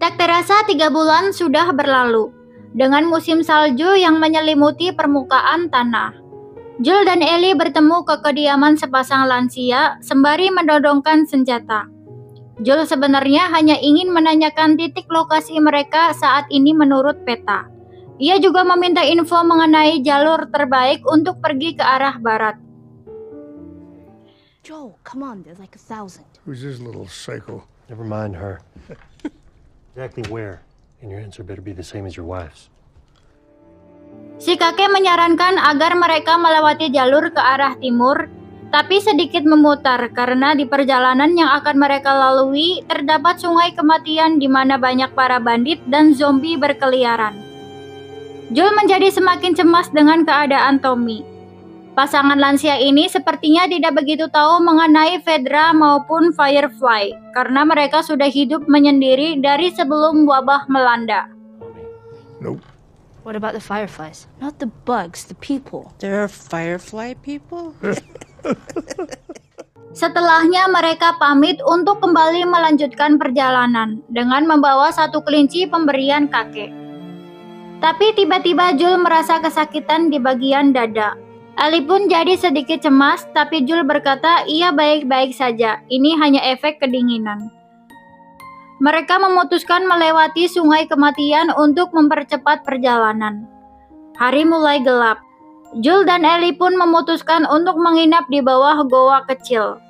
Tak terasa 3 bulan sudah berlalu, dengan musim salju yang menyelimuti permukaan tanah. Joel dan Ellie bertemu ke kediaman sepasang lansia sembari mendodongkan senjata. Joel sebenarnya hanya ingin menanyakan titik lokasi mereka saat ini menurut peta. Ia juga meminta info mengenai jalur terbaik untuk pergi ke arah barat. Joel, come on, there's like 1,000. Who's this little psycho? Never mind her. Exactly where? And your answer better be the same as your wife's. Si kakek menyarankan agar mereka melewati jalur ke arah timur, tapi sedikit memutar karena di perjalanan yang akan mereka lalui terdapat sungai kematian di mana banyak para bandit dan zombie berkeliaran. Joel menjadi semakin cemas dengan keadaan Tommy. Pasangan lansia ini sepertinya tidak begitu tahu mengenai Fedra maupun Firefly, karena mereka sudah hidup menyendiri dari sebelum wabah melanda. Nope. What about the fireflies? Not the bugs, the people. There are firefly people? Setelahnya mereka pamit untuk kembali melanjutkan perjalanan dengan membawa satu kelinci pemberian kakek. Tapi tiba-tiba Joel merasa kesakitan di bagian dada. Ellie pun jadi sedikit cemas, tapi Joel berkata ia baik-baik saja, ini hanya efek kedinginan. Mereka memutuskan melewati sungai kematian untuk mempercepat perjalanan. Hari mulai gelap. Joel dan Ellie pun memutuskan untuk menginap di bawah goa kecil.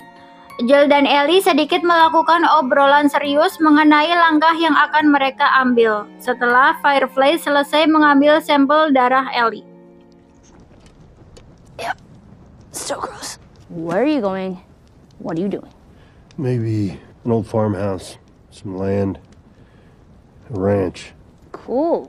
Joel dan Ellie sedikit melakukan obrolan serius mengenai langkah yang akan mereka ambil setelah Firefly selesai mengambil sampel darah Ellie. So gross. Where are you going? What are you doing? Maybe an old farmhouse, some land, a ranch. Cool.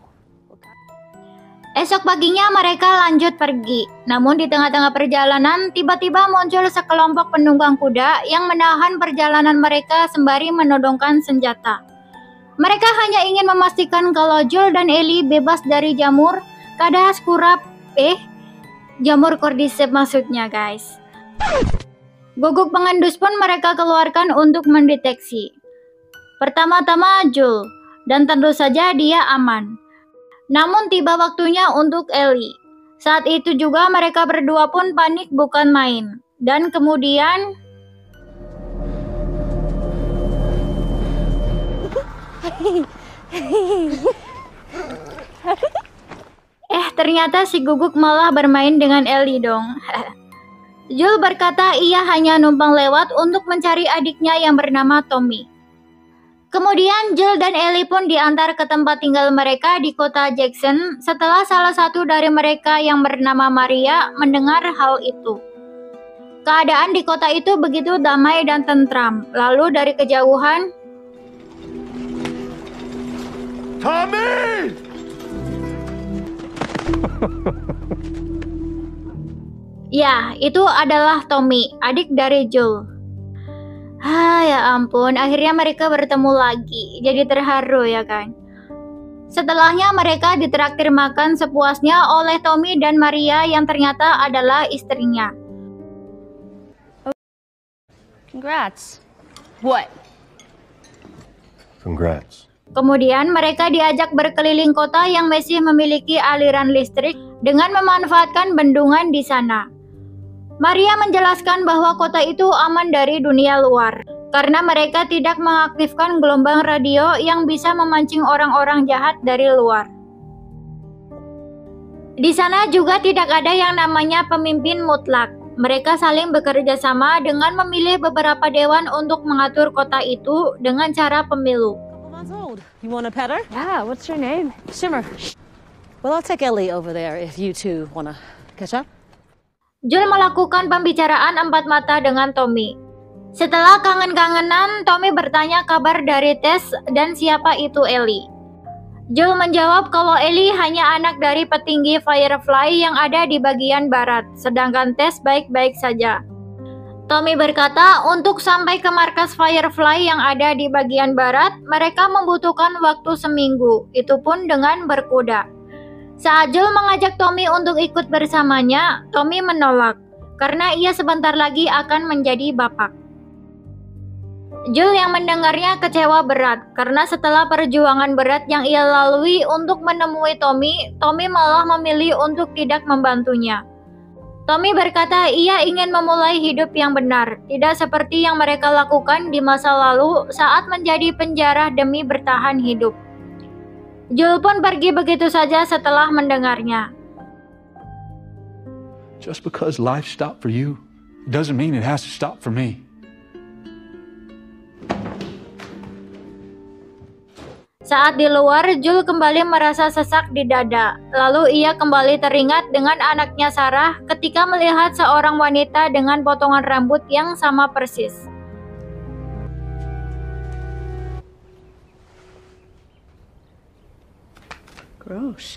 Esok paginya mereka lanjut pergi. Namun di tengah-tengah perjalanan tiba-tiba muncul sekelompok penunggang kuda yang menahan perjalanan mereka sembari menodongkan senjata. Mereka hanya ingin memastikan kalau Joel dan Ellie bebas dari jamur Kadas kurap jamur cordyceps maksudnya guys. Guguk pengendus pun mereka keluarkan untuk mendeteksi. Pertama-tama Joel, dan tentu saja dia aman. Namun tiba waktunya untuk Ellie. Saat itu juga mereka berdua pun panik bukan main. Dan kemudian ternyata si Guguk malah bermain dengan Ellie dong. Joel berkata ia hanya numpang lewat untuk mencari adiknya yang bernama Tommy. Kemudian Joel dan Ellie pun diantar ke tempat tinggal mereka di kota Jackson setelah salah satu dari mereka yang bernama Maria mendengar hal itu. Keadaan di kota itu begitu damai dan tentram. Lalu dari kejauhan, Tommy! ya, itu adalah Tommy, adik dari Joel. Ya ampun, akhirnya mereka bertemu lagi. Jadi terharu ya kan. Setelahnya mereka ditraktir makan sepuasnya oleh Tommy dan Maria yang ternyata adalah istrinya. Congrats. What? Congrats. Kemudian mereka diajak berkeliling kota yang masih memiliki aliran listrik dengan memanfaatkan bendungan di sana. Maria menjelaskan bahwa kota itu aman dari dunia luar karena mereka tidak mengaktifkan gelombang radio yang bisa memancing orang-orang jahat dari luar. Di sana juga tidak ada yang namanya pemimpin mutlak. Mereka saling bekerja sama dengan memilih beberapa dewan untuk mengatur kota itu dengan cara pemilu. Old. You want a pet her? Yeah, what's your name? Shimmer. Well, I'll take Ellie over there if you two wanna catch up. Joel melakukan pembicaraan empat mata dengan Tommy. Setelah kangen-kangenan, Tommy bertanya kabar dari Tess dan siapa itu Ellie. Joel menjawab kalau Ellie hanya anak dari petinggi Firefly yang ada di bagian barat, sedangkan Tess baik-baik saja. Tommy berkata untuk sampai ke markas Firefly yang ada di bagian barat, mereka membutuhkan waktu seminggu, itu pun dengan berkuda. Saat Joel mengajak Tommy untuk ikut bersamanya, Tommy menolak, karena ia sebentar lagi akan menjadi bapak. Jul yang mendengarnya kecewa berat karena setelah perjuangan berat yang ia lalui untuk menemui Tommy, Tommy malah memilih untuk tidak membantunya. Tommy berkata ia ingin memulai hidup yang benar, tidak seperti yang mereka lakukan di masa lalu saat menjadi penjara demi bertahan hidup. Jul pun pergi begitu saja setelah mendengarnya. Just because life stopped for you doesn't mean it has to stop for me. Saat di luar, Jul kembali merasa sesak di dada. Lalu ia kembali teringat dengan anaknya Sarah ketika melihat seorang wanita dengan potongan rambut yang sama persis. Gross.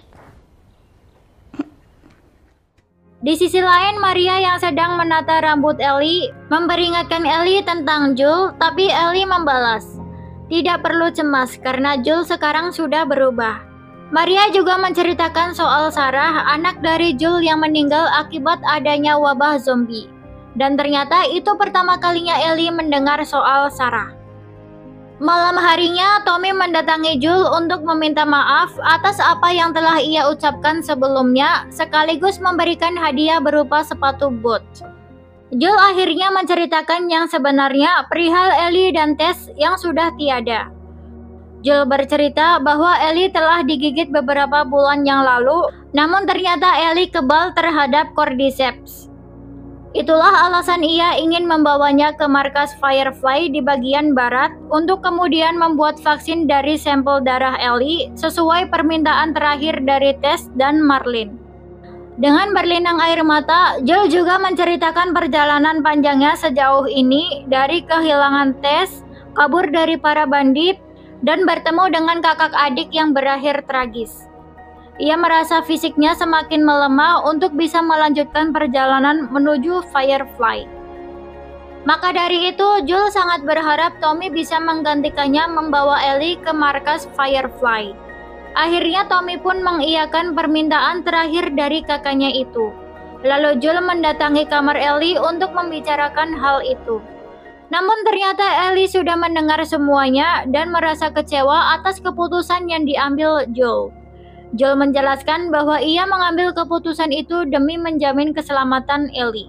Di sisi lain, Maria yang sedang menata rambut Ellie memperingatkan Ellie tentang Jul, tapi Ellie membalas, "Tidak perlu cemas karena Jul sekarang sudah berubah." Maria juga menceritakan soal Sarah, anak dari Jul yang meninggal akibat adanya wabah zombie. Dan ternyata itu pertama kalinya Ellie mendengar soal Sarah. Malam harinya, Tommy mendatangi Jul untuk meminta maaf atas apa yang telah ia ucapkan sebelumnya, sekaligus memberikan hadiah berupa sepatu boot. Jul akhirnya menceritakan yang sebenarnya perihal Ellie dan Tess yang sudah tiada. Jul bercerita bahwa Ellie telah digigit beberapa bulan yang lalu, namun ternyata Ellie kebal terhadap cordyceps. Itulah alasan ia ingin membawanya ke markas Firefly di bagian barat untuk kemudian membuat vaksin dari sampel darah Ellie sesuai permintaan terakhir dari Tess dan Marlene. Dengan berlinang air mata, Jul juga menceritakan perjalanan panjangnya sejauh ini dari kehilangan Tess, kabur dari para bandit, dan bertemu dengan kakak adik yang berakhir tragis. Ia merasa fisiknya semakin melemah untuk bisa melanjutkan perjalanan menuju Firefly. Maka dari itu, Jul sangat berharap Tommy bisa menggantikannya membawa Ellie ke markas Firefly. Akhirnya Tommy pun mengiyakan permintaan terakhir dari kakaknya itu. Lalu Jul mendatangi kamar Ellie untuk membicarakan hal itu. Namun ternyata Ellie sudah mendengar semuanya dan merasa kecewa atas keputusan yang diambil Jul. Jul menjelaskan bahwa ia mengambil keputusan itu demi menjamin keselamatan Ellie.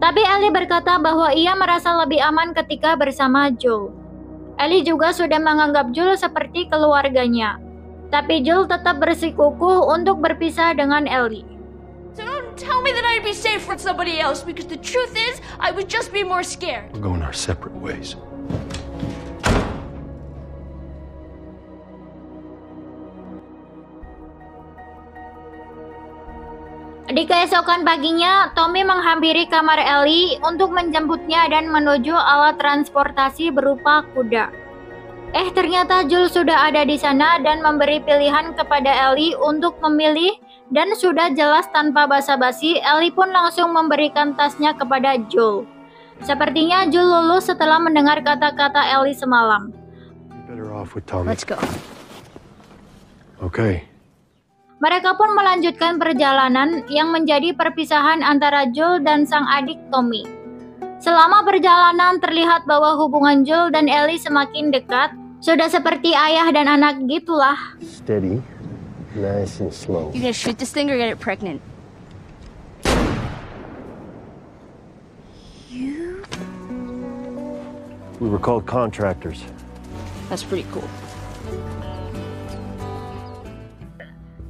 Tapi Ellie berkata bahwa ia merasa lebih aman ketika bersama Jul. Ellie juga sudah menganggap Jul seperti keluarganya. Tapi Jul tetap bersikukuh untuk berpisah dengan Ellie. So don't tell me that I'd be safe with somebody else, because the truth is, I would just be more scared. We're going our separate ways. Di keesokan paginya, Tommy menghampiri kamar Ellie untuk menjemputnya dan menuju alat transportasi berupa kuda. Ternyata Jul sudah ada di sana dan memberi pilihan kepada Ellie untuk memilih, dan sudah jelas tanpa basa-basi, Ellie pun langsung memberikan tasnya kepada Jul. Sepertinya Jul lulus setelah mendengar kata-kata Ellie semalam. Better off with Tommy. Let's go. Okay. Mereka pun melanjutkan perjalanan yang menjadi perpisahan antara Jul dan sang adik Tommy. Selama perjalanan terlihat bahwa hubungan Jul dan Ellie semakin dekat, sudah seperti ayah dan anak gitulah. Steady, nice and slow. You gonna shoot this thing or get it pregnant? We were called contractors. That's pretty cool.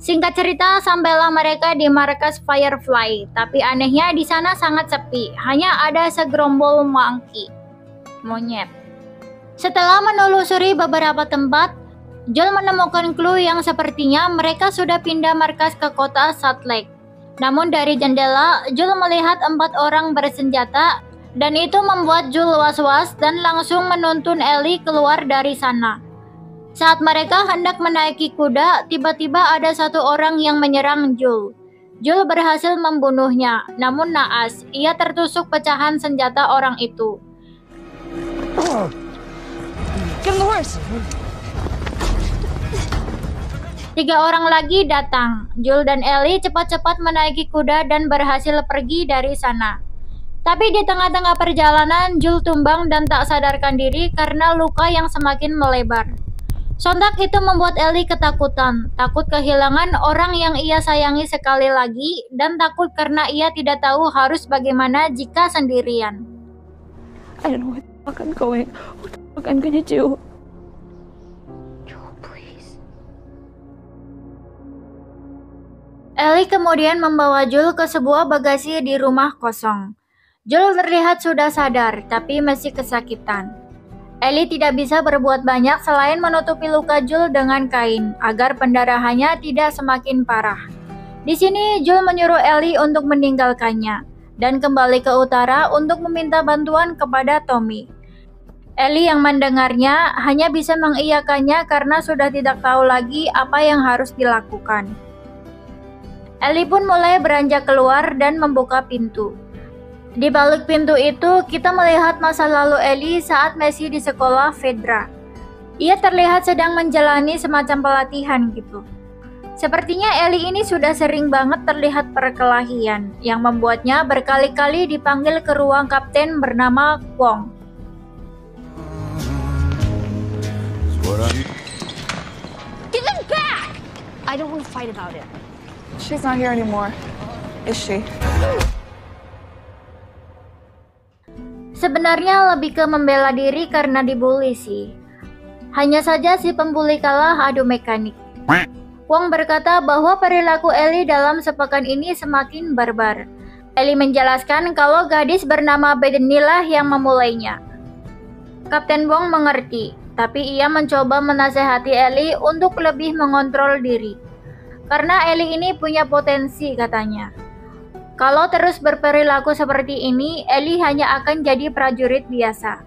Singkat cerita, sampailah mereka di markas Firefly, tapi anehnya di sana sangat sepi, hanya ada segerombol monyet. Setelah menelusuri beberapa tempat, Jul menemukan clue yang sepertinya mereka sudah pindah markas ke kota Salt Lake. Namun dari jendela, Jul melihat 4 orang bersenjata, dan itu membuat Jul was-was dan langsung menuntun Ellie keluar dari sana. Saat mereka hendak menaiki kuda, tiba-tiba ada 1 orang yang menyerang Jul. Jul berhasil membunuhnya, namun naas, ia tertusuk pecahan senjata orang itu. Get on the horse! 3 orang lagi datang. Jul dan Ellie cepat-cepat menaiki kuda dan berhasil pergi dari sana. Tapi di tengah-tengah perjalanan, Jules tumbang dan tak sadarkan diri karena luka yang semakin melebar. Sontak itu membuat Ellie ketakutan, takut kehilangan orang yang ia sayangi sekali lagi, dan takut karena ia tidak tahu harus bagaimana jika sendirian. I don't know where the fuck I'm going. What the fuck I'm gonna do? Joel, please. Ellie kemudian membawa Jules ke sebuah bagasi di rumah kosong. Jules terlihat sudah sadar, tapi masih kesakitan. Ellie tidak bisa berbuat banyak selain menutupi luka Jules dengan kain, agar pendarahannya tidak semakin parah. Di sini, Jules menyuruh Ellie untuk meninggalkannya, dan kembali ke utara untuk meminta bantuan kepada Tommy. Ellie yang mendengarnya hanya bisa mengiyakannya karena sudah tidak tahu lagi apa yang harus dilakukan. Ellie pun mulai beranjak keluar dan membuka pintu. Di balik pintu itu, kita melihat masa lalu Ellie saat masih di sekolah Fedra. Ia terlihat sedang menjalani semacam pelatihan gitu. Sepertinya Ellie ini sudah sering banget terlihat perkelahian, yang membuatnya berkali-kali dipanggil ke ruang kapten bernama Kwong. Give him back! I don't want to fight about it. She's not here anymore, is she? Sebenarnya lebih ke membela diri karena dibully sih. Hanya saja si pembuli kalah adu mekanik. Wong berkata bahwa perilaku Ellie dalam sepekan ini semakin barbar. Ellie menjelaskan kalau gadis bernama Bethany lah yang memulainya. Kapten Wong mengerti, tapi ia mencoba menasehati Ellie untuk lebih mengontrol diri. Karena Ellie ini punya potensi katanya. Kalau terus berperilaku seperti ini, Ellie hanya akan jadi prajurit biasa.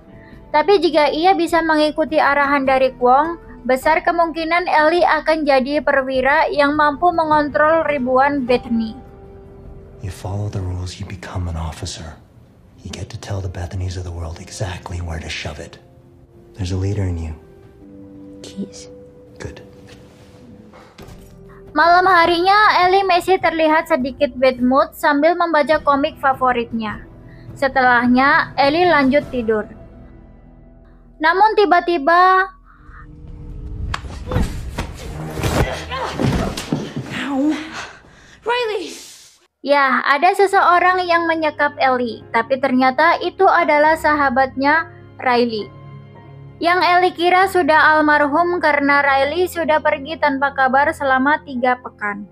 Tapi jika ia bisa mengikuti arahan dari Kwong, besar kemungkinan Ellie akan jadi perwira yang mampu mengontrol ribuan Bethany. You follow the rules, you become an officer. You get to tell the Bethanies of the world exactly where to shove it. There's a leader in you. Keys. Good. Malam harinya, Ellie masih terlihat sedikit bad mood sambil membaca komik favoritnya. Setelahnya, Ellie lanjut tidur. Namun tiba-tiba... Riley! Ya, ada seseorang yang menyekap Ellie, tapi ternyata itu adalah sahabatnya, Riley. Yang Ellie kira sudah almarhum karena Riley sudah pergi tanpa kabar selama 3 pekan.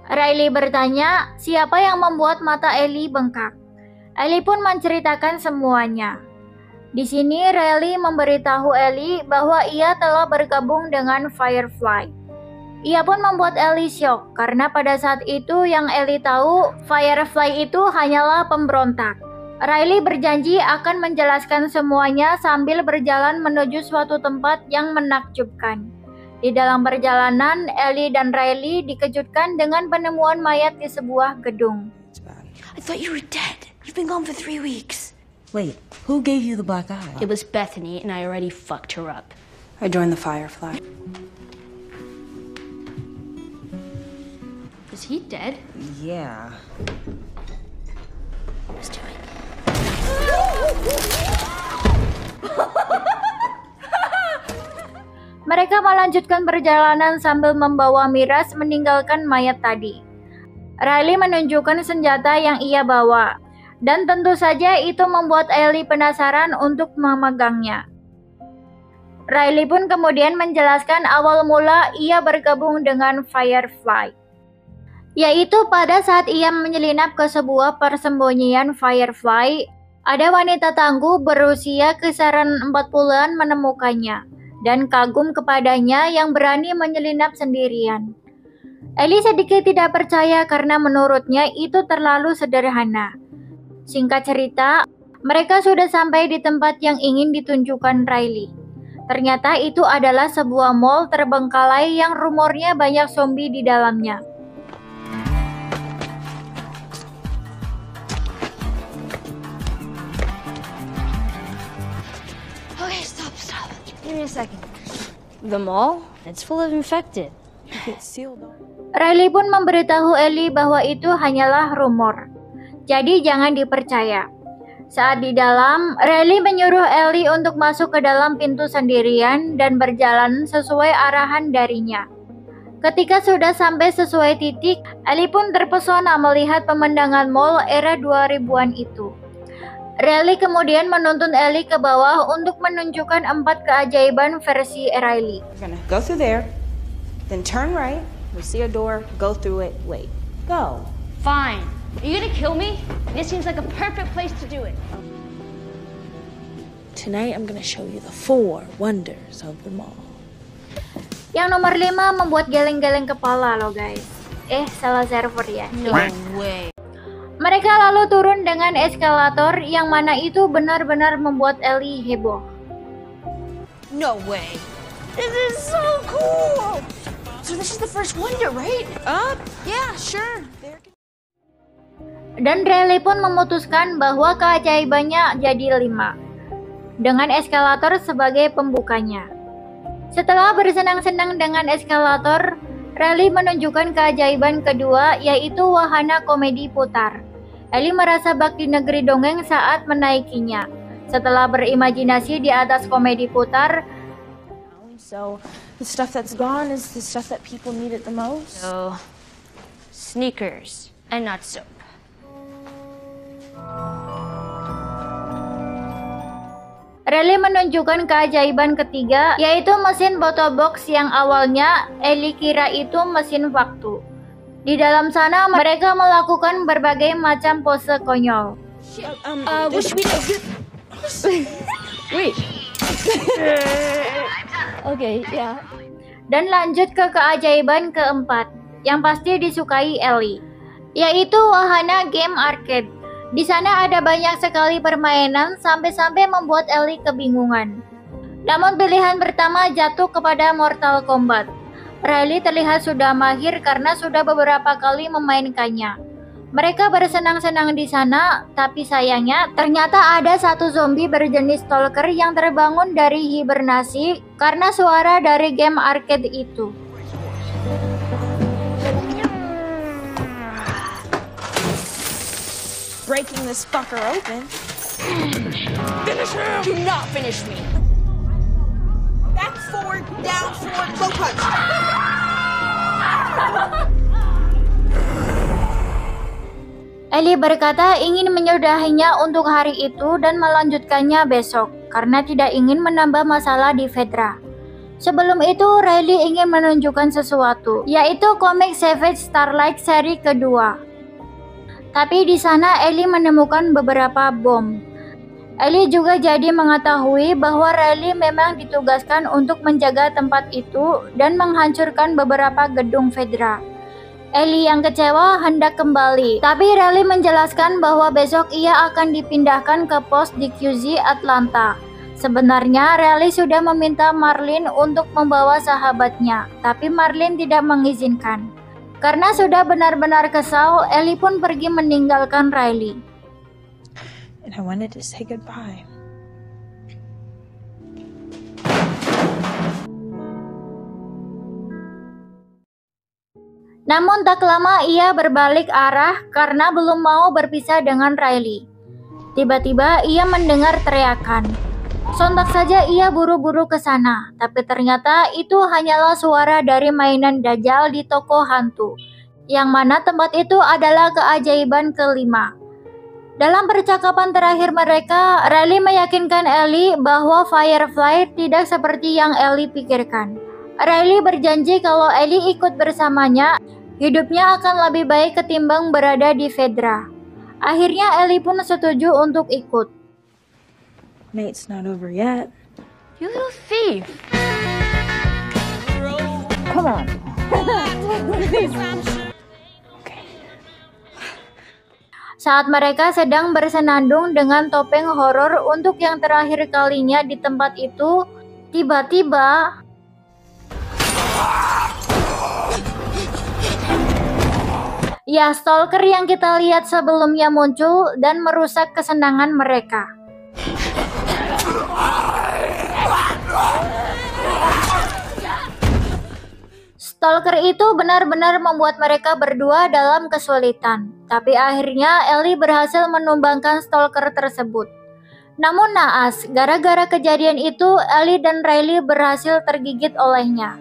Riley bertanya, siapa yang membuat mata Ellie bengkak? Ellie pun menceritakan semuanya. Di sini Riley memberitahu Ellie bahwa ia telah bergabung dengan Firefly. Ia pun membuat Ellie syok karena pada saat itu yang Ellie tahu, Firefly itu hanyalah pemberontak. Riley berjanji akan menjelaskan semuanya sambil berjalan menuju suatu tempat yang menakjubkan. Di dalam perjalanan, Ellie dan Riley dikejutkan dengan penemuan mayat di sebuah gedung. I thought you were dead. You've been gone for 3 weeks. Wait, who gave you the black eye? It was Bethany, and I already fucked her up. I joined the Firefly. Is he dead? Yeah. Let's do it. Mereka melanjutkan perjalanan sambil membawa miras meninggalkan mayat tadi. Riley menunjukkan senjata yang ia bawa, dan tentu saja itu membuat Ellie penasaran untuk memegangnya. Riley pun kemudian menjelaskan awal mula ia bergabung dengan Firefly, yaitu pada saat ia menyelinap ke sebuah persembunyian Firefly. Ada wanita tangguh berusia kisaran 40-an menemukannya dan kagum kepadanya yang berani menyelinap sendirian. Ellie sedikit tidak percaya karena menurutnya itu terlalu sederhana. Singkat cerita, mereka sudah sampai di tempat yang ingin ditunjukkan Riley. Ternyata itu adalah sebuah mall terbengkalai yang rumornya banyak zombie di dalamnya. Okay, stop. Give me a second. The mall? It's full of infected. It's sealed off. Riley pun memberitahu Ellie bahwa itu hanyalah rumor. jadi jangan dipercaya. Saat di dalam, Riley menyuruh Ellie untuk masuk ke dalam pintu sendirian dan berjalan sesuai arahan darinya. Ketika sudah sampai sesuai titik, Ellie pun terpesona melihat pemandangan mall era 2000-an itu. Riley kemudian menuntun Ellie ke bawah untuk menunjukkan 4 keajaiban versi Riley. We're gonna go through there, then turn right. We see a door, go through it, wait. Go. Fine. Are you gonna kill me? This seems like a perfect place to do it. Tonight I'm gonna show you the 4 wonders of the mall. Yang nomor 5 membuat geleng-geleng kepala loh guys. Salah server ya. No way. Mereka lalu turun dengan eskalator yang mana itu benar-benar membuat Ellie heboh. No way. This is so cool. So this is the first wonder, right? Yeah, sure. Dan Riley pun memutuskan bahwa keajaibannya jadi 5, dengan eskalator sebagai pembukanya. Setelah bersenang-senang dengan eskalator, Riley menunjukkan keajaiban kedua, yaitu wahana komedi putar. Ellie merasa bak di negeri dongeng saat menaikinya. Setelah berimajinasi di atas komedi putar, So, the stuff that's gone is the stuff that people need it the most. So, sneakers and not soap. Riley menunjukkan keajaiban ketiga, yaitu mesin botol box yang awalnya Ellie kira itu mesin waktu. Di dalam sana mereka melakukan berbagai macam pose konyol. Wait. Okay, yeah. Dan lanjut ke keajaiban keempat, yang pasti disukai Ellie, yaitu wahana game arcade. Di sana ada banyak sekali permainan sampai-sampai membuat Ellie kebingungan. Namun pilihan pertama jatuh kepada Mortal Kombat. Riley terlihat sudah mahir karena sudah beberapa kali memainkannya. Mereka bersenang-senang di sana, tapi sayangnya ternyata ada satu zombie berjenis stalker yang terbangun dari hibernasi karena suara dari game arcade itu. Breaking this fucker open. Finish him! Do not finish me! Back forward, down forward, low punch. Ellie berkata ingin menyudahinya untuk hari itu dan melanjutkannya besok karena tidak ingin menambah masalah di Fedra. Sebelum itu, Riley ingin menunjukkan sesuatu, yaitu komik Savage Starlight seri kedua. Tapi di sana Ellie menemukan beberapa bom. Ellie juga jadi mengetahui bahwa Riley memang ditugaskan untuk menjaga tempat itu dan menghancurkan beberapa gedung Fedra. Ellie yang kecewa hendak kembali, tapi Riley menjelaskan bahwa besok ia akan dipindahkan ke pos di QZ Atlanta. Sebenarnya Riley sudah meminta Marlene untuk membawa sahabatnya, tapi Marlene tidak mengizinkan. Karena sudah benar-benar kesal, Ellie pun pergi meninggalkan Riley. And I wanted to say goodbye. Namun tak lama ia berbalik arah karena belum mau berpisah dengan Riley. Tiba-tiba ia mendengar teriakan. Sontak saja ia buru-buru ke sana, tapi ternyata itu hanyalah suara dari mainan Dajjal di toko hantu, yang mana tempat itu adalah keajaiban kelima. Dalam percakapan terakhir mereka, Riley meyakinkan Ellie bahwa Firefly tidak seperti yang Ellie pikirkan. Riley berjanji kalau Ellie ikut bersamanya, hidupnya akan lebih baik ketimbang berada di Fedra. Akhirnya Ellie pun setuju untuk ikut. Nate's not over yet. You little thief! Come on. Saat mereka sedang bersenandung dengan topeng horor untuk yang terakhir kalinya di tempat itu, tiba-tiba ya, stalker yang kita lihat sebelumnya muncul dan merusak kesenangan mereka. Stalker itu benar-benar membuat mereka berdua dalam kesulitan. Tapi akhirnya Ellie berhasil menumbangkan stalker tersebut. Namun naas, gara-gara kejadian itu Ellie dan Riley berhasil tergigit olehnya.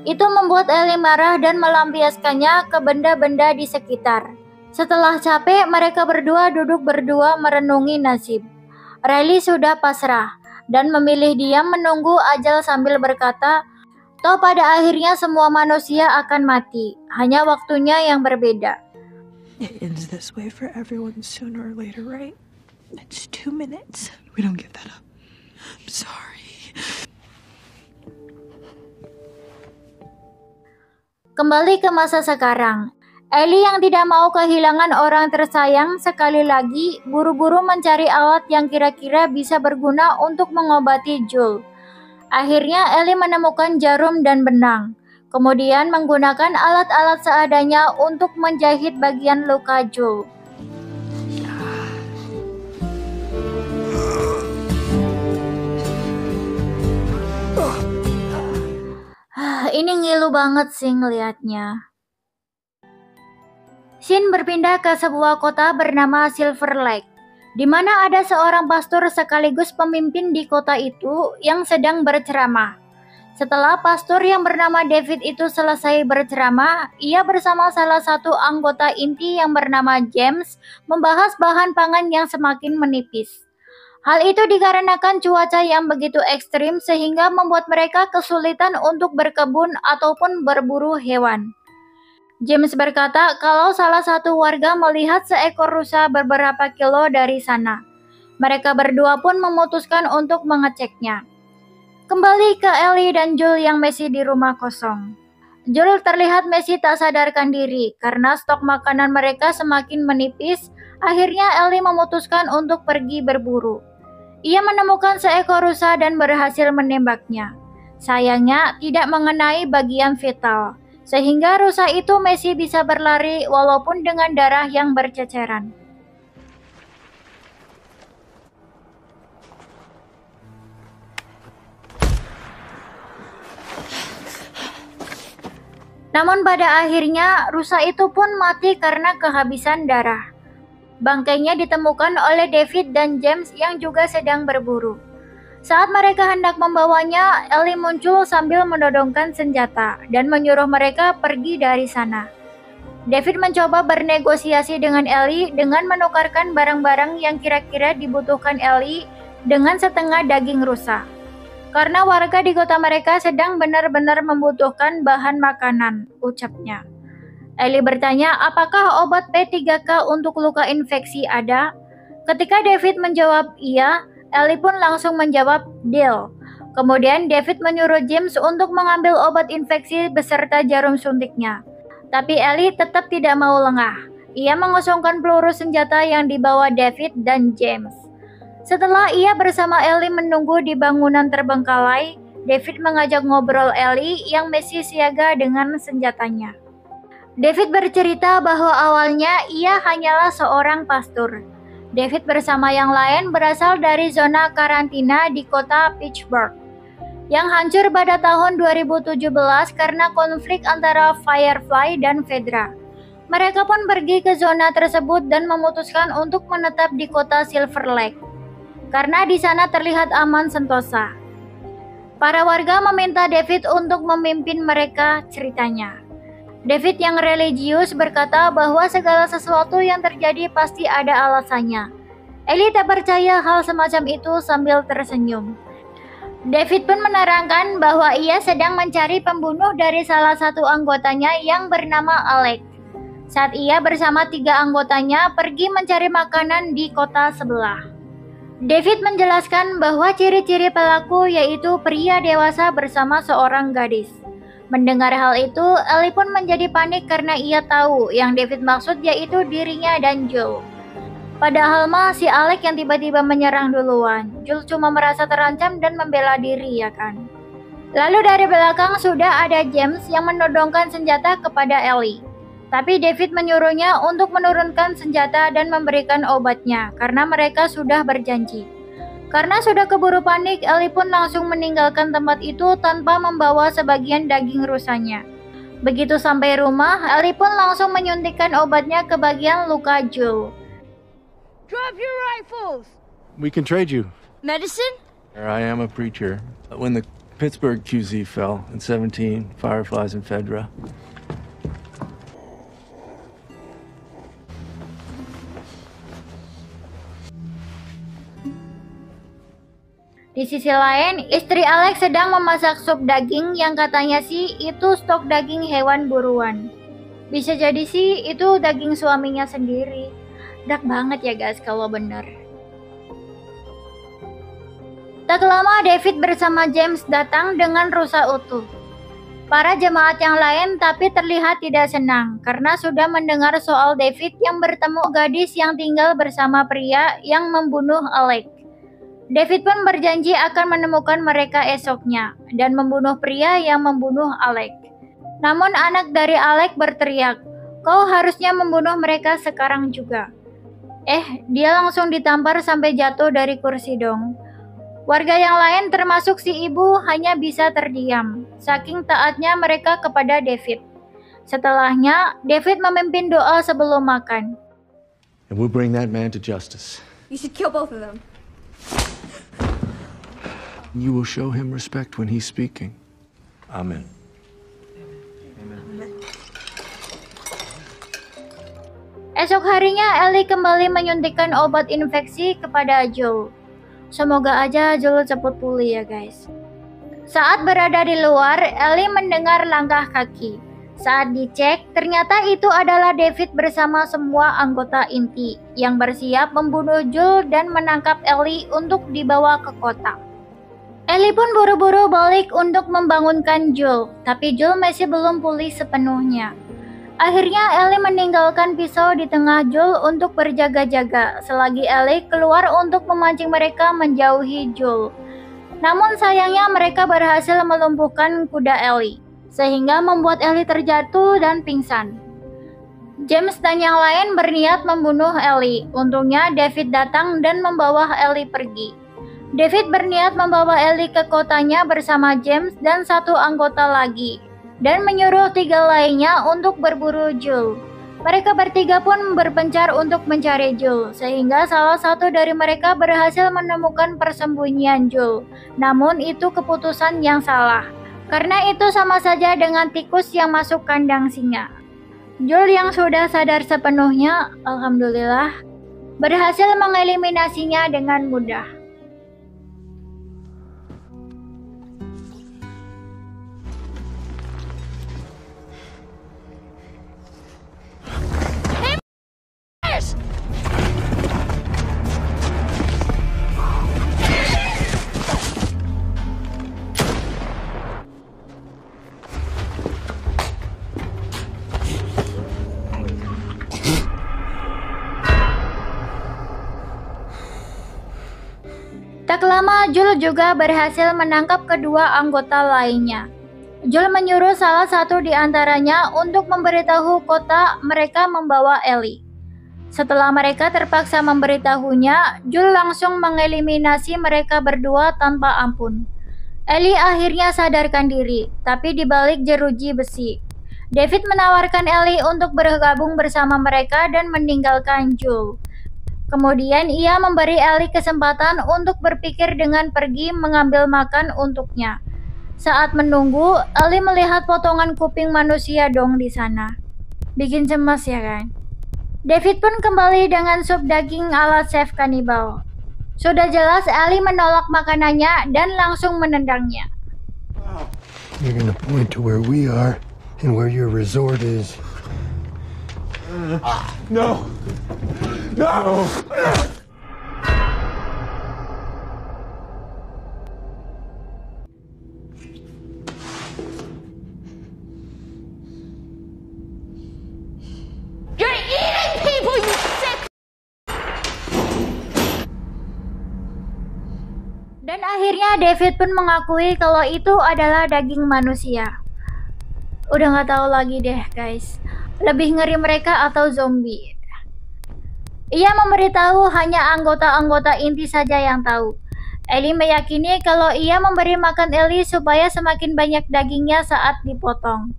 Itu membuat Ellie marah dan melampiaskannya ke benda-benda di sekitar. Setelah capek, mereka berdua duduk berdua merenungi nasib. Riley sudah pasrah dan memilih diam menunggu ajal sambil berkata, "Toh pada akhirnya semua manusia akan mati, hanya waktunya yang berbeda." It ends this way for everyone sooner or later, right? It's 2 minutes. We don't give that up. I'm sorry. Kembali ke masa sekarang, Ellie yang tidak mau kehilangan orang tersayang sekali lagi buru-buru mencari alat yang kira-kira bisa berguna untuk mengobati Joel. Akhirnya Ellie menemukan jarum dan benang, kemudian menggunakan alat-alat seadanya untuk menjahit bagian luka Joel. Ini ngilu banget sih ngelihatnya. Scene berpindah ke sebuah kota bernama Silver Lake, di mana ada seorang pastor sekaligus pemimpin di kota itu yang sedang berceramah. Setelah pastor yang bernama David itu selesai berceramah, ia bersama salah satu anggota inti yang bernama James membahas bahan pangan yang semakin menipis. Hal itu dikarenakan cuaca yang begitu ekstrim sehingga membuat mereka kesulitan untuk berkebun ataupun berburu hewan. James berkata kalau salah satu warga melihat seekor rusa beberapa kilo dari sana. Mereka berdua pun memutuskan untuk mengeceknya. Kembali ke Ellie dan Joel yang masih di rumah kosong. Joel terlihat masih tak sadarkan diri karena stok makanan mereka semakin menipis. Akhirnya Ellie memutuskan untuk pergi berburu. Ia menemukan seekor rusa dan berhasil menembaknya. Sayangnya tidak mengenai bagian vital, sehingga rusa itu masih bisa berlari walaupun dengan darah yang berceceran. Namun pada akhirnya rusa itu pun mati karena kehabisan darah. Bangkainya ditemukan oleh David dan James yang juga sedang berburu. Saat mereka hendak membawanya, Ellie muncul sambil menodongkan senjata dan menyuruh mereka pergi dari sana. David mencoba bernegosiasi dengan Ellie dengan menukarkan barang-barang yang kira-kira dibutuhkan Ellie dengan setengah daging rusa. Karena warga di kota mereka sedang benar-benar membutuhkan bahan makanan, ucapnya. Ellie bertanya apakah obat P3K untuk luka infeksi ada? Ketika David menjawab iya, Ellie pun langsung menjawab deal. Kemudian David menyuruh James untuk mengambil obat infeksi beserta jarum suntiknya. Tapi Ellie tetap tidak mau lengah. Ia mengosongkan peluru senjata yang dibawa David dan James. Setelah ia bersama Ellie menunggu di bangunan terbengkalai, David mengajak ngobrol Ellie yang masih siaga dengan senjatanya. David bercerita bahwa awalnya ia hanyalah seorang pastor. David bersama yang lain berasal dari zona karantina di kota Pittsburgh yang hancur pada tahun 2017 karena konflik antara Firefly dan Fedra. Mereka pun pergi ke zona tersebut dan memutuskan untuk menetap di kota Silver Lake karena di sana terlihat aman sentosa. Para warga meminta David untuk memimpin mereka, ceritanya. David yang religius berkata bahwa segala sesuatu yang terjadi pasti ada alasannya. Ellie tak percaya hal semacam itu sambil tersenyum. David pun menerangkan bahwa ia sedang mencari pembunuh dari salah satu anggotanya yang bernama Alex. Saat ia bersama 3 anggotanya pergi mencari makanan di kota sebelah. David menjelaskan bahwa ciri-ciri pelaku yaitu pria dewasa bersama seorang gadis. Mendengar hal itu, Ellie pun menjadi panik karena ia tahu yang David maksud yaitu dirinya dan Joel. Padahal mah si Alex yang tiba-tiba menyerang duluan. Joel cuma merasa terancam dan membela diri, ya kan? Lalu dari belakang sudah ada James yang menodongkan senjata kepada Ellie. Tapi David menyuruhnya untuk menurunkan senjata dan memberikan obatnya karena mereka sudah berjanji. Karena sudah keburu panik, Ellie pun langsung meninggalkan tempat itu tanpa membawa sebagian daging rusanya. Begitu sampai rumah, Ellie pun langsung menyuntikkan obatnya ke bagian luka Joel. Drop your rifles! We can trade you. Medicine? I am a preacher. When the Pittsburgh QZ fell in 17, Fireflies and Fedra. Di sisi lain, istri Alex sedang memasak sup daging yang katanya sih itu stok daging hewan buruan. Bisa jadi sih itu daging suaminya sendiri. Dark banget ya guys kalau bener. Tak lama David bersama James datang dengan rusa utuh. Para jemaat yang lain tapi terlihat tidak senang karena sudah mendengar soal David yang bertemu gadis yang tinggal bersama pria yang membunuh Alex. David pun berjanji akan menemukan mereka esoknya dan membunuh pria yang membunuh Alex. Namun anak dari Alex berteriak, "Kau harusnya membunuh mereka sekarang juga." Dia langsung ditampar sampai jatuh dari kursi dong. Warga yang lain termasuk si ibu hanya bisa terdiam, saking taatnya mereka kepada David. Setelahnya, David memimpin doa sebelum makan. And we'll bring that man to justice. You should kill both of them. You will show him respect when he's speaking. Amen. Esok harinya, Ellie kembali menyuntikkan obat infeksi kepada Joel. Semoga aja Joel cepat pulih ya guys. Saat berada di luar, Ellie mendengar langkah kaki. Saat dicek, ternyata itu adalah David bersama semua anggota inti yang bersiap membunuh Joel dan menangkap Ellie untuk dibawa ke kota. Ellie pun buru-buru balik untuk membangunkan Joel, tapi Joel masih belum pulih sepenuhnya. Akhirnya Ellie meninggalkan pisau di tengah Joel untuk berjaga-jaga selagi Ellie keluar untuk memancing mereka menjauhi Joel. Namun sayangnya mereka berhasil melumpuhkan kuda Ellie, sehingga membuat Ellie terjatuh dan pingsan. James dan yang lain berniat membunuh Ellie. Untungnya David datang dan membawa Ellie pergi. David berniat membawa Ellie ke kotanya bersama James dan satu anggota lagi, dan menyuruh 3 lainnya untuk berburu Joel. Mereka bertiga pun berpencar untuk mencari Joel, sehingga salah satu dari mereka berhasil menemukan persembunyian Joel. Namun itu keputusan yang salah, karena itu sama saja dengan tikus yang masuk kandang singa. Joel yang sudah sadar sepenuhnya, alhamdulillah, berhasil mengeliminasinya dengan mudah. Tak lama, Joel juga berhasil menangkap kedua anggota lainnya. Joel menyuruh salah satu di antaranya untuk memberitahu kota mereka membawa Ellie. Setelah mereka terpaksa memberitahunya, Joel langsung mengeliminasi mereka berdua tanpa ampun. Ellie akhirnya sadarkan diri, tapi di balik jeruji besi. David menawarkan Ellie untuk bergabung bersama mereka dan meninggalkan Joel. Kemudian ia memberi Ellie kesempatan untuk berpikir dengan pergi mengambil makan untuknya. Saat menunggu, Ellie melihat potongan kuping manusia dong di sana. Bikin cemas ya kan? David pun kembali dengan sup daging ala chef kanibal. Sudah jelas Ellie menolak makanannya dan langsung menendangnya. You're gonna point to where we are and where your resort is. No! No! You're eating people, you sick! Dan akhirnya David pun mengakui kalau itu adalah daging manusia. Udah gak tahu lagi deh guys, lebih ngeri mereka atau zombie. Ia memberitahu hanya anggota-anggota inti saja yang tahu. Ellie meyakini kalau ia memberi makan Ellie supaya semakin banyak dagingnya saat dipotong.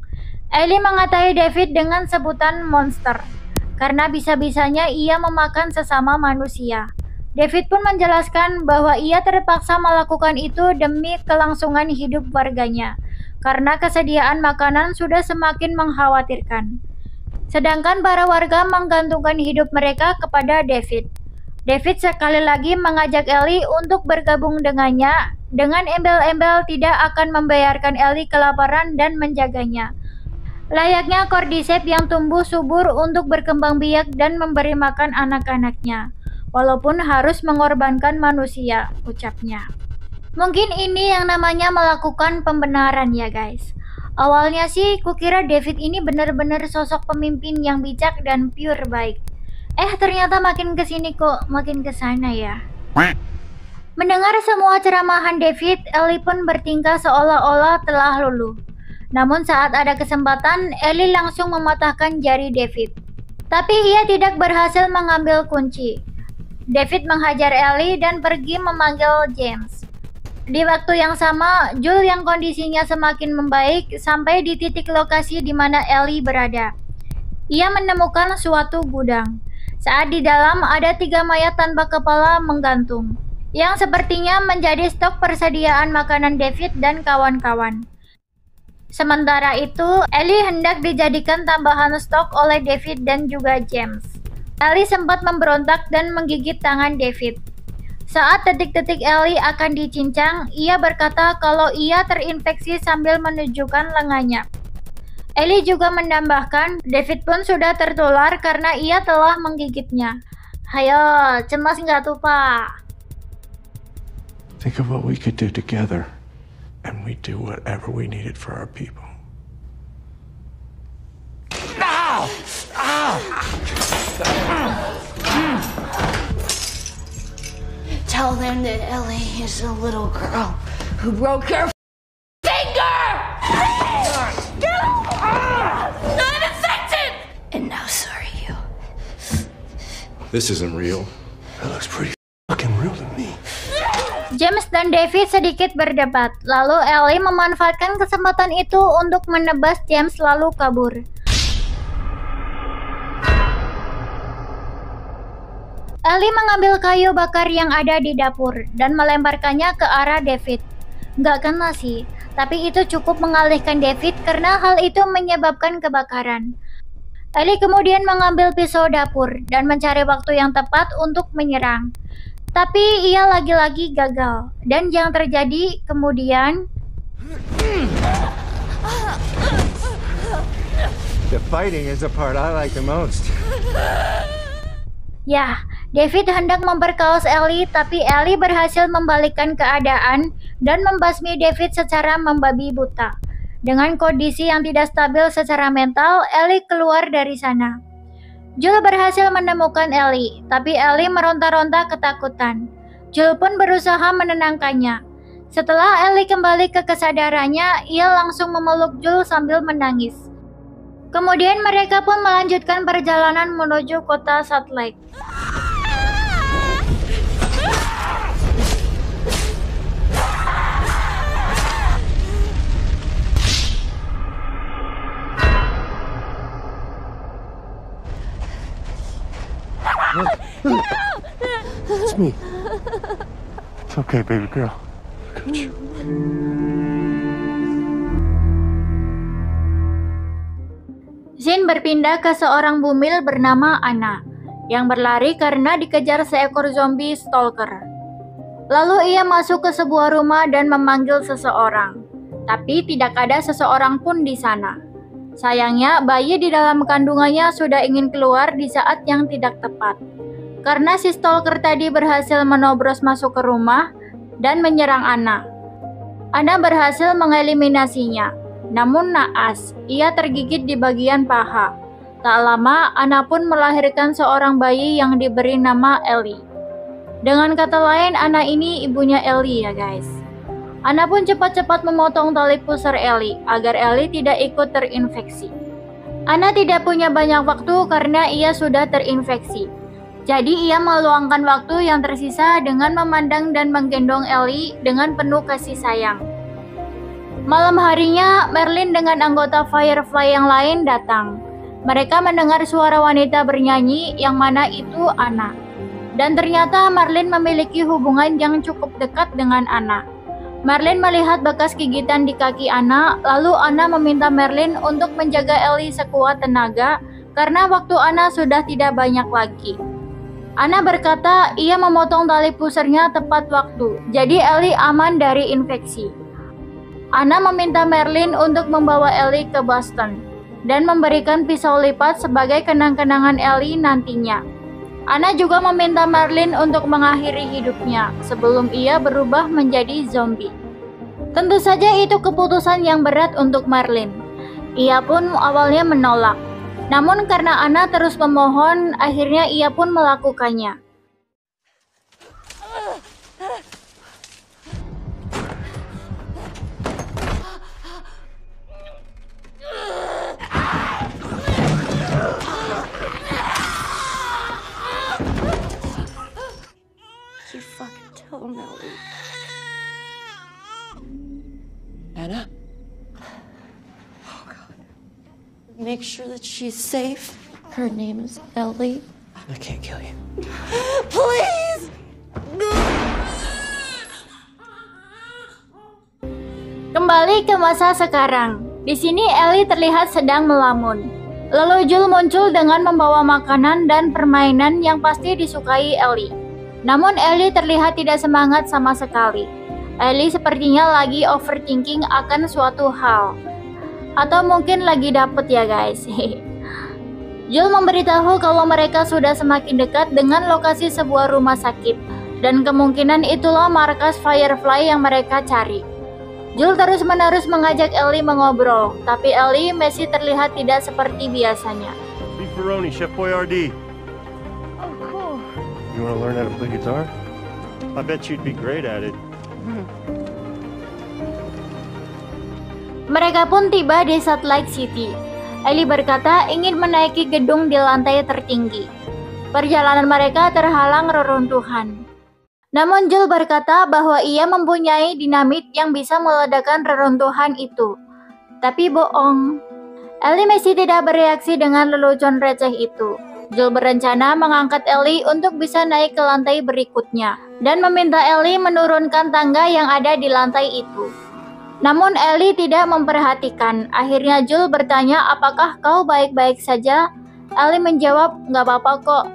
Ellie mengatai David dengan sebutan monster, karena bisa-bisanya ia memakan sesama manusia. David pun menjelaskan bahwa ia terpaksa melakukan itu demi kelangsungan hidup warganya, karena kesediaan makanan sudah semakin mengkhawatirkan. Sedangkan para warga menggantungkan hidup mereka kepada David. David sekali lagi mengajak Ellie untuk bergabung dengannya, dengan embel-embel tidak akan membiarkan Ellie kelaparan dan menjaganya. Layaknya Cordyceps yang tumbuh subur untuk berkembang biak dan memberi makan anak-anaknya, walaupun harus mengorbankan manusia, ucapnya. Mungkin ini yang namanya melakukan pembenaran ya guys. Awalnya sih kukira David ini benar-benar sosok pemimpin yang bijak dan pure baik. Ternyata makin kesini kok makin kesana ya. Mendengar semua ceramahan David, Ellie pun bertingkah seolah-olah telah luluh. Namun saat ada kesempatan, Ellie langsung mematahkan jari David. Tapi ia tidak berhasil mengambil kunci. David menghajar Ellie dan pergi memanggil James. Di waktu yang sama, Joel yang kondisinya semakin membaik sampai di titik lokasi di mana Ellie berada. Ia menemukan suatu gudang. Saat di dalam ada 3 mayat tanpa kepala menggantung, yang sepertinya menjadi stok persediaan makanan David dan kawan-kawan. Sementara itu, Ellie hendak dijadikan tambahan stok oleh David dan juga James. Ellie sempat memberontak dan menggigit tangan David. Saat detik-detik Ellie akan dicincang, ia berkata kalau ia terinfeksi sambil menunjukkan lengannya. Ellie juga menambahkan, David pun sudah tertular karena ia telah menggigitnya. Hayo, cemas nggak tuh Pak? Think of what we could do together. And we do whatever we needed for our people. Ow! Ow! Tell them that Ellie is a little girl who broke her finger! I'm infected! And now so are you. This isn't real. That looks pretty fucking real to me. James dan David sedikit berdebat, lalu Ellie memanfaatkan kesempatan itu untuk menebas James lalu kabur. Ellie mengambil kayu bakar yang ada di dapur dan melemparkannya ke arah David. Nggak kena sih, tapi itu cukup mengalihkan David karena hal itu menyebabkan kebakaran. Ellie kemudian mengambil pisau dapur dan mencari waktu yang tepat untuk menyerang. Tapi ia lagi-lagi gagal, dan yang terjadi kemudian... The fighting is the part I like the most. Ya, David hendak memperkaos Ellie, tapi Ellie berhasil membalikkan keadaan dan membasmi David secara membabi buta. Dengan kondisi yang tidak stabil secara mental, Ellie keluar dari sana. Joel berhasil menemukan Ellie, tapi Ellie meronta-ronta ketakutan. Joel pun berusaha menenangkannya. Setelah Ellie kembali ke kesadarannya, ia langsung memeluk Joel sambil menangis. Kemudian mereka pun melanjutkan perjalanan menuju kota Salt Lake. It's me. It's okay, baby girl. I got you. Zane berpindah ke seorang bumil bernama Anna, yang berlari karena dikejar seekor zombie stalker. Lalu ia masuk ke sebuah rumah dan memanggil seseorang, tapi tidak ada seseorang pun di sana. Sayangnya, bayi di dalam kandungannya sudah ingin keluar di saat yang tidak tepat. Karena si stalker tadi berhasil menobros masuk ke rumah dan menyerang Anna. Anna berhasil mengeliminasinya, namun naas, ia tergigit di bagian paha. Tak lama, Anna pun melahirkan seorang bayi yang diberi nama Ellie. Dengan kata lain, Anna ini ibunya Ellie ya guys. Anna pun cepat-cepat memotong tali pusar Ellie agar Ellie tidak ikut terinfeksi. Anna tidak punya banyak waktu karena ia sudah terinfeksi. Jadi ia meluangkan waktu yang tersisa dengan memandang dan menggendong Ellie dengan penuh kasih sayang. Malam harinya, Merlin dengan anggota Firefly yang lain datang. Mereka mendengar suara wanita bernyanyi yang mana itu Anna. Dan ternyata Merlin memiliki hubungan yang cukup dekat dengan Anna. Merlin melihat bekas gigitan di kaki Anna, lalu Anna meminta Merlin untuk menjaga Ellie sekuat tenaga karena waktu Anna sudah tidak banyak lagi. Anna berkata ia memotong tali pusernya tepat waktu, jadi Ellie aman dari infeksi. Anna meminta Merlin untuk membawa Ellie ke Boston dan memberikan pisau lipat sebagai kenang-kenangan Ellie nantinya. Anna juga meminta Merlin untuk mengakhiri hidupnya sebelum ia berubah menjadi zombie. Tentu saja itu keputusan yang berat untuk Merlin. Ia pun awalnya menolak. Namun karena Anna terus memohon, akhirnya ia pun melakukannya. You fucking tell him, Ellie. Anna? Oh, God. Make sure that she's safe. Her name is Ellie. I can't kill you. Please! Kembali ke masa sekarang. Di sini Ellie terlihat sedang melamun. Lalu Joel muncul dengan membawa makanan dan permainan yang pasti disukai Ellie. Namun Ellie terlihat tidak semangat sama sekali. Ellie sepertinya lagi overthinking akan suatu hal. Atau mungkin lagi dapet ya guys. Joel memberitahu kalau mereka sudah semakin dekat dengan lokasi sebuah rumah sakit. Dan kemungkinan itulah markas Firefly yang mereka cari. Joel terus-menerus mengajak Ellie mengobrol. Tapi Ellie masih terlihat tidak seperti biasanya. Beef Baroni, Chef Boyardee. You want to learn how to play guitar? I bet you'd be great at it. Mereka pun tiba di Salt Lake City. Ellie berkata ingin menaiki gedung di lantai tertinggi. Perjalanan mereka terhalang reruntuhan. Namun Joel berkata bahwa ia mempunyai dinamit yang bisa meledakkan reruntuhan itu. Tapi bohong. Ellie masih tidak bereaksi dengan lelucon receh itu. Joel berencana mengangkat Ellie untuk bisa naik ke lantai berikutnya dan meminta Ellie menurunkan tangga yang ada di lantai itu. Namun Ellie tidak memperhatikan. Akhirnya Joel bertanya, apakah kau baik-baik saja? Ellie menjawab, nggak apa-apa kok.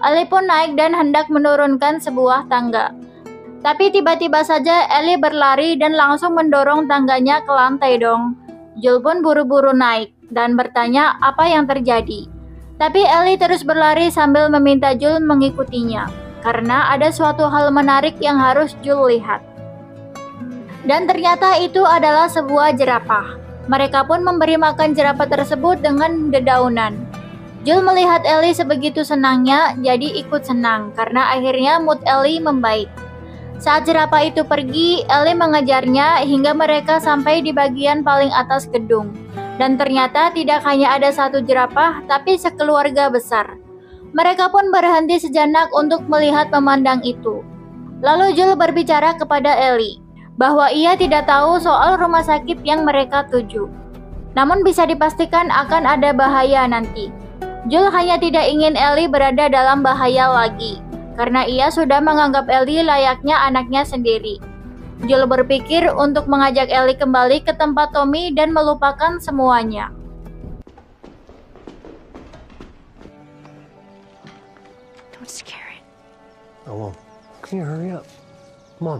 Ellie pun naik dan hendak menurunkan sebuah tangga. Tapi tiba-tiba saja Ellie berlari dan langsung mendorong tangganya ke lantai dong. Joel pun buru-buru naik dan bertanya apa yang terjadi. Tapi Ellie terus berlari sambil meminta Joel mengikutinya, karena ada suatu hal menarik yang harus Joel lihat. Dan ternyata itu adalah sebuah jerapah. Mereka pun memberi makan jerapah tersebut dengan dedaunan. Joel melihat Ellie sebegitu senangnya, jadi ikut senang, karena akhirnya mood Ellie membaik. Saat jerapah itu pergi, Ellie mengejarnya hingga mereka sampai di bagian paling atas gedung. Dan ternyata tidak hanya ada satu jerapah, tapi sekeluarga besar. Mereka pun berhenti sejenak untuk melihat memandang itu. Lalu Joel berbicara kepada Ellie, bahwa ia tidak tahu soal rumah sakit yang mereka tuju. Namun bisa dipastikan akan ada bahaya nanti. Joel hanya tidak ingin Ellie berada dalam bahaya lagi, karena ia sudah menganggap Ellie layaknya anaknya sendiri. Joel berpikir untuk mengajak Ellie kembali ke tempat Tommy dan melupakan semuanya. Don't scare it. I won't. Can you hurry up? Come on.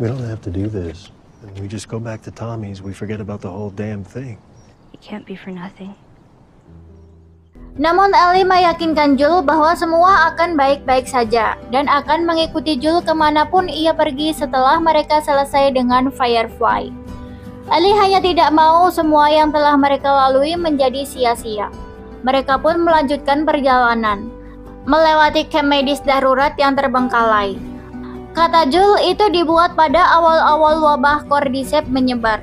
We don't have to do this. We just go back to Tommy's. We forget about the whole damn thing. It can't be for nothing. Namun Ellie meyakinkan Joel bahwa semua akan baik-baik saja dan akan mengikuti Joel kemanapun ia pergi setelah mereka selesai dengan Firefly. Ellie hanya tidak mau semua yang telah mereka lalui menjadi sia-sia. Mereka pun melanjutkan perjalanan, melewati camp medis darurat yang terbengkalai. Kata Joel itu dibuat pada awal-awal wabah Cordyceps menyebar.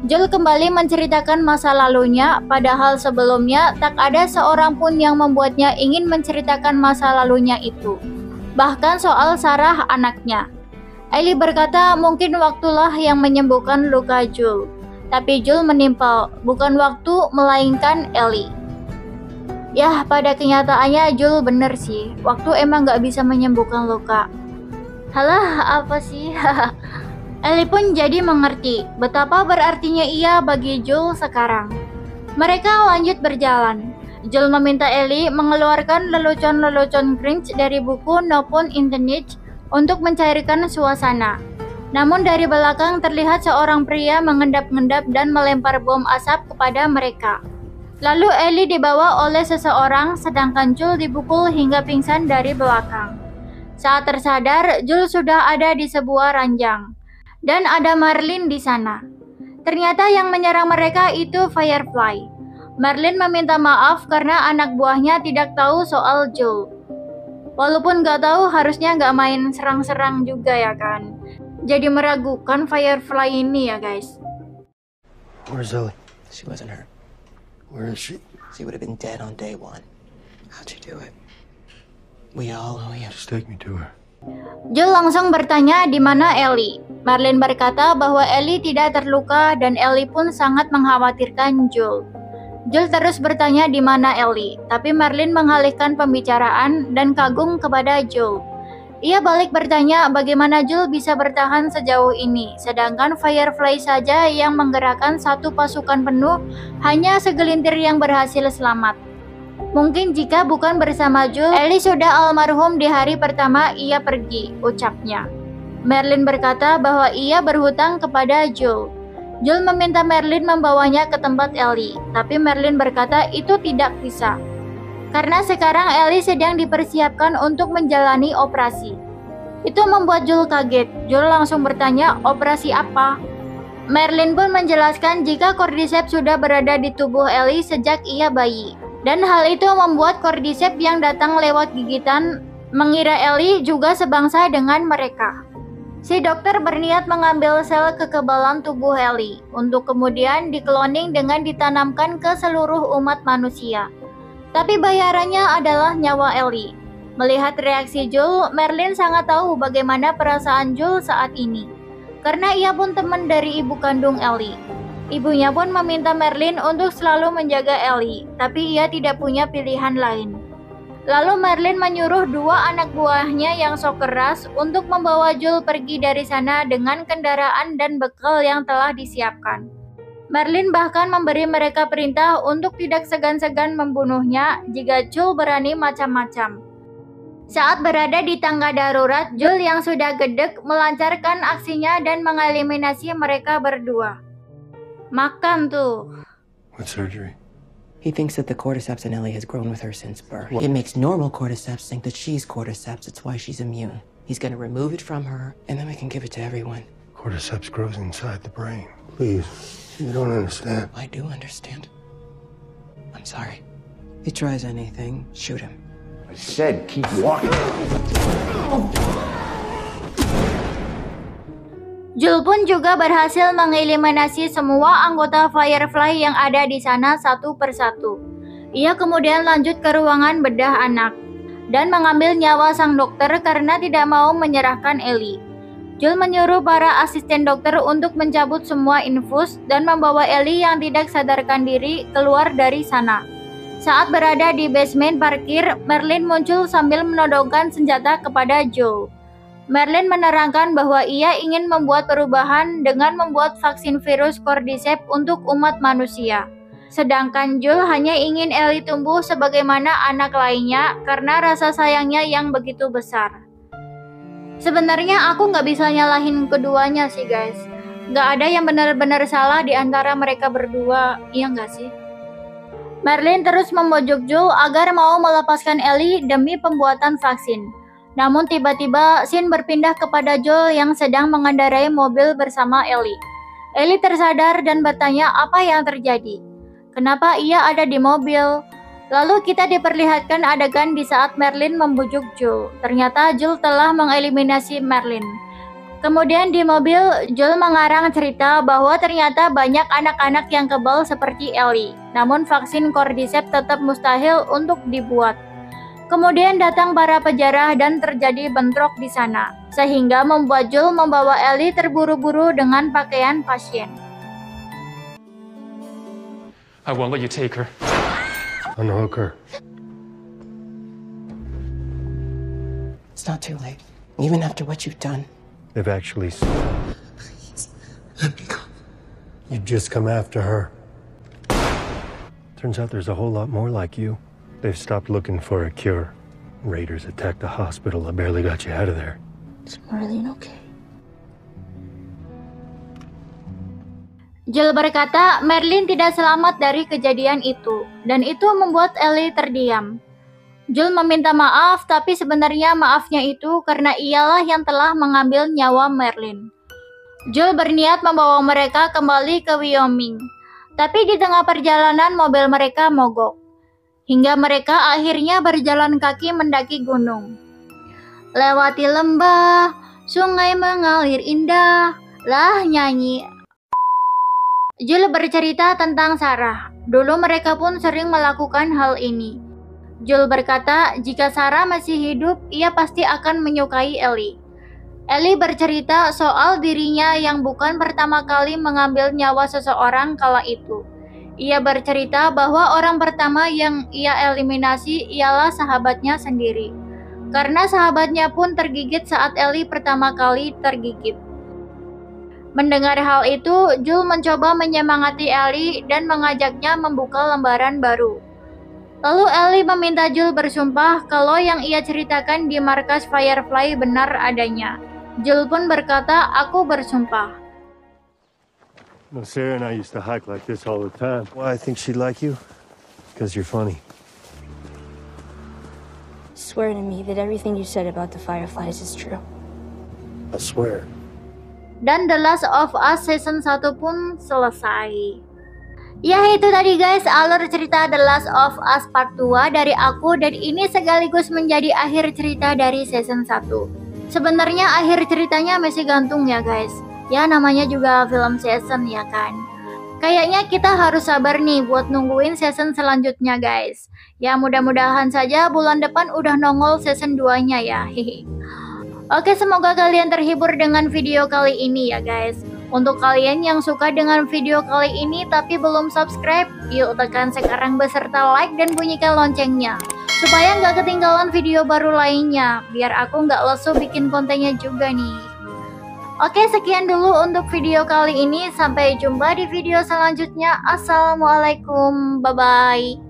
Joel kembali menceritakan masa lalunya, padahal sebelumnya tak ada seorang pun yang membuatnya ingin menceritakan masa lalunya itu. bahkan soal Sarah anaknya. Ellie berkata mungkin waktulah yang menyembuhkan luka Joel. Tapi Joel menimpal, bukan waktu melainkan Ellie. Yah, pada kenyataannya Joel bener sih, waktu emang gak bisa menyembuhkan luka. Halah, apa sih? Ellie pun jadi mengerti betapa berartinya ia bagi Joel sekarang. Mereka lanjut berjalan. Joel meminta Ellie mengeluarkan lelucon-lelucon cringe dari buku No Pun in the Niche untuk mencairkan suasana. Namun dari belakang terlihat seorang pria mengendap-endap dan melempar bom asap kepada mereka. Lalu Ellie dibawa oleh seseorang sedangkan Joel dipukul hingga pingsan dari belakang. Saat tersadar, Joel sudah ada di sebuah ranjang. Dan ada Marlin di sana. Ternyata yang menyerang mereka itu Firefly. Marlin meminta maaf karena anak buahnya tidak tahu soal Joel. Walaupun gak tahu harusnya gak main serang-serang juga ya kan. Jadi meragukan Firefly ini ya guys. Where's Ellie? She wasn't hurt. Where is she? She would have been dead on day one. How'd you do it? We all owe you. Just take me to her. Joel langsung bertanya di mana Ellie. Marlin berkata bahwa Ellie tidak terluka dan Ellie pun sangat mengkhawatirkan Joel. Joel terus bertanya di mana Ellie, tapi Marlin mengalihkan pembicaraan dan kagum kepada Joel. Ia balik bertanya bagaimana Joel bisa bertahan sejauh ini, sedangkan Firefly saja yang menggerakkan satu pasukan penuh, hanya segelintir yang berhasil selamat. Mungkin jika bukan bersama Joel, Ellie sudah almarhum di hari pertama ia pergi, ucapnya. Marlin berkata bahwa ia berhutang kepada Joel. Joel meminta Marlin membawanya ke tempat Ellie, tapi Marlin berkata itu tidak bisa. Karena sekarang Ellie sedang dipersiapkan untuk menjalani operasi. Itu membuat Joel kaget. Joel langsung bertanya, operasi apa? Marlin pun menjelaskan jika Cordyceps sudah berada di tubuh Ellie sejak ia bayi. Dan hal itu membuat Cordyceps yang datang lewat gigitan mengira Ellie juga sebangsa dengan mereka. Si dokter berniat mengambil sel kekebalan tubuh Ellie untuk kemudian dikloning dengan ditanamkan ke seluruh umat manusia. Tapi bayarannya adalah nyawa Ellie. Melihat reaksi Joel, Marlin sangat tahu bagaimana perasaan Joel saat ini. Karena ia pun teman dari ibu kandung Ellie. Ibunya pun meminta Marlin untuk selalu menjaga Ellie, tapi ia tidak punya pilihan lain. Lalu Marlin menyuruh dua anak buahnya yang sok keras untuk membawa Joel pergi dari sana dengan kendaraan dan bekal yang telah disiapkan. Marlin bahkan memberi mereka perintah untuk tidak segan-segan membunuhnya jika Joel berani macam-macam. Saat berada di tangga darurat, Joel yang sudah gedek melancarkan aksinya dan mengeliminasi mereka berdua. Makan tuh. What surgery? He thinks that the cordyceps in Ellie has grown with her since birth. It makes normal cordyceps think that she's cordyceps. It's why she's immune. He's going to remove it from her, and then we can give it to everyone. Cordyceps grows inside the brain. Please, you don't understand. I do understand. I'm sorry. If he tries anything, shoot him. I said keep walking. Joel pun juga berhasil mengeliminasi semua anggota Firefly yang ada di sana satu persatu. Ia kemudian lanjut ke ruangan bedah anak dan mengambil nyawa sang dokter karena tidak mau menyerahkan Ellie. Joel menyuruh para asisten dokter untuk mencabut semua infus dan membawa Ellie yang tidak sadarkan diri keluar dari sana. Saat berada di basement parkir, Marlin muncul sambil menodongkan senjata kepada Joel. Marlin menerangkan bahwa ia ingin membuat perubahan dengan membuat vaksin virus Cordyceps untuk umat manusia. Sedangkan Joel hanya ingin Ellie tumbuh sebagaimana anak lainnya karena rasa sayangnya yang begitu besar. Sebenarnya aku nggak bisa nyalahin keduanya sih guys. Nggak ada yang benar-benar salah di antara mereka berdua, iya nggak sih? Marlin terus membujuk Joel agar mau melepaskan Ellie demi pembuatan vaksin. Namun tiba-tiba scene berpindah kepada Joel yang sedang mengendarai mobil bersama Ellie. Ellie tersadar dan bertanya apa yang terjadi. Kenapa ia ada di mobil? Lalu kita diperlihatkan adegan di saat Marlin membujuk Joel. Ternyata Joel telah mengeliminasi Marlin. Kemudian di mobil, Joel mengarang cerita bahwa ternyata banyak anak-anak yang kebal seperti Ellie. Namun vaksin Cordyceps tetap mustahil untuk dibuat. Kemudian datang para pejarah dan terjadi bentrok di sana, sehingga membuat Joel membawa Ellie terburu-buru dengan pakaian pasien. I won't let you take her. Unhook her. It's not too late. Even after what you've done. They've actually... Please, let me go. You've just come after her. Turns out there's a whole lot more like you. They've stopped looking for a cure. Raiders attacked the hospital. I barely got you out of there. Is Marlene okay? Joel berkata Marlene tidak selamat dari kejadian itu, dan itu membuat Ellie terdiam. Joel meminta maaf, tapi sebenarnya maafnya itu karena ialah yang telah mengambil nyawa Marlene. Joel berniat membawa mereka kembali ke Wyoming, tapi di tengah perjalanan mobil mereka mogok, hingga mereka akhirnya berjalan kaki mendaki gunung. Lewati lembah, sungai mengalir indah, lah nyanyi. Joel bercerita tentang Sarah. Dulu mereka pun sering melakukan hal ini. Joel berkata, jika Sarah masih hidup, ia pasti akan menyukai Ellie. Ellie bercerita soal dirinya yang bukan pertama kali mengambil nyawa seseorang kala itu. Ia bercerita bahwa orang pertama yang ia eliminasi ialah sahabatnya sendiri. Karena sahabatnya pun tergigit saat Ellie pertama kali tergigit. Mendengar hal itu, Joel mencoba menyemangati Ellie dan mengajaknya membuka lembaran baru. Lalu Ellie meminta Joel bersumpah kalau yang ia ceritakan di markas Firefly benar adanya. Joel pun berkata, aku bersumpah. No, Sarah and I used to hike like this all the time. Why I think she'd like you? Because you're funny. Swear to me that everything you said about the Fireflies is true. I swear. Dan The Last of Us Season 1 pun selesai. Ya itu tadi guys alur cerita The Last of Us Part 2 dari aku, dan ini sekaligus menjadi akhir cerita dari Season 1. Sebenarnya akhir ceritanya masih gantung ya guys. Ya namanya juga film season ya kan. Kayaknya kita harus sabar nih buat nungguin season selanjutnya guys. Ya mudah-mudahan saja bulan depan udah nongol season 2-nya ya. Oke, semoga kalian terhibur dengan video kali ini ya guys. Untuk kalian yang suka dengan video kali ini tapi belum subscribe, yuk tekan sekarang beserta like dan bunyikan loncengnya, supaya nggak ketinggalan video baru lainnya, biar aku nggak lesu bikin kontennya juga nih. Oke, sekian dulu untuk video kali ini. Sampai jumpa di video selanjutnya. Assalamualaikum, bye-bye.